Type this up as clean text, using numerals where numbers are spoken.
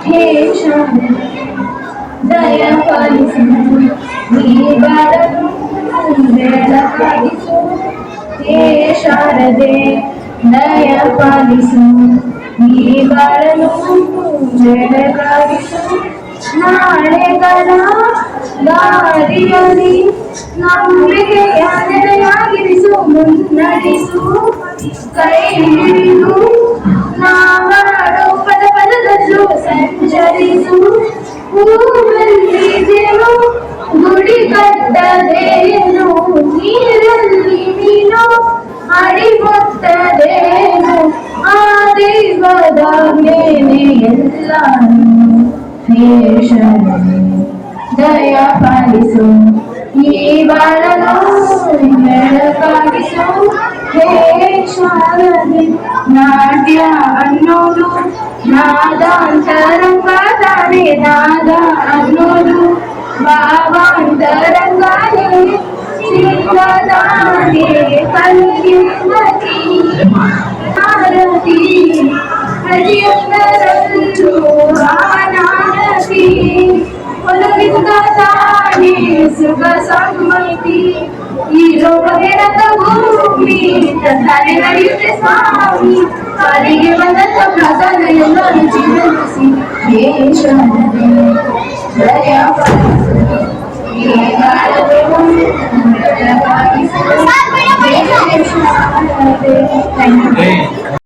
ಹೇ ಶಾರದೆ ದಯ ಪಾಲಿಸು ನೀ ಬಾಳನು ಬೆಳಕಾಗಿಸು ಹೇ ಶಾರದೆ ದಯ ಪಾಲಿಸು ನೀ ಬಾಳನು ಬೆಳಕಾಗಿಸು ನಾಳೆಗಳ ದಾರಿಯಲ್ಲಿ ನಂಬಿಕೆಯ ನೆಲೆಯಾಗಿರಿಸು ಮುನ್ನಡೆಸು ಕೈ ಹಿಡಿದು ನಾವಾಡೋ ಪದ ಪದದಲ್ಲೂ ಸಂಚರಿಸು ಹೂವಲ್ಲಿದೆನು ಗುಡಿ ಕಟ್ಟದೇನು ನೀರಲ್ಲಿ ನೀನು ಅಡಿಗೊಟ್ಟದೇನು ಆ ದೈವದ ಮೇಲೆ ಎಲ್ಲ ಹೇ ಶಾರದೆ ದಯ ಪಾಲಿಸು ಈ ಬಾಳನು ಬೆಳಕಾಗಿಸು ಹೇ ಶಾರದೆ ನಾಟ್ಯ ಅನ್ನೋದು ನಾದಾಂತರಂಗ ತಾನೆ ನಾದ ಅನ್ನೋದು ಭಾವಾಂತರಂಗಾನೆ ಚಿತ್ರದಾನೆ ಕಲಿಯುಗತಿ ಭಾರತಿ ಪ್ರತಿಯೊಂದರಲ್ಲೂ ಆನಂದಿ ಒಲವಿಂದ ತಾನೇ ಸುಖ ಸಮ್ಮತಿ ಈ ಲೋಕವೇನದ ಭೂಮಿ ತಂದಾನೆ ನಡೆಯುತ್ತೆ ಸ್ವಾಮಿ ಕಾಲಿಗೆ ಬಂದಂತ ಪ್ರಧಾನ ಎಲ್ಲರೂ ಜೀವನಿಸಿ ಹೇ ಶಾರದೆ ದಯ ಪಾಲಿಸು ಈ ಬಾಳನು ಬೆಳಕಾಗಿಸು ಹೇ ಶಾರದೆ. Thank you.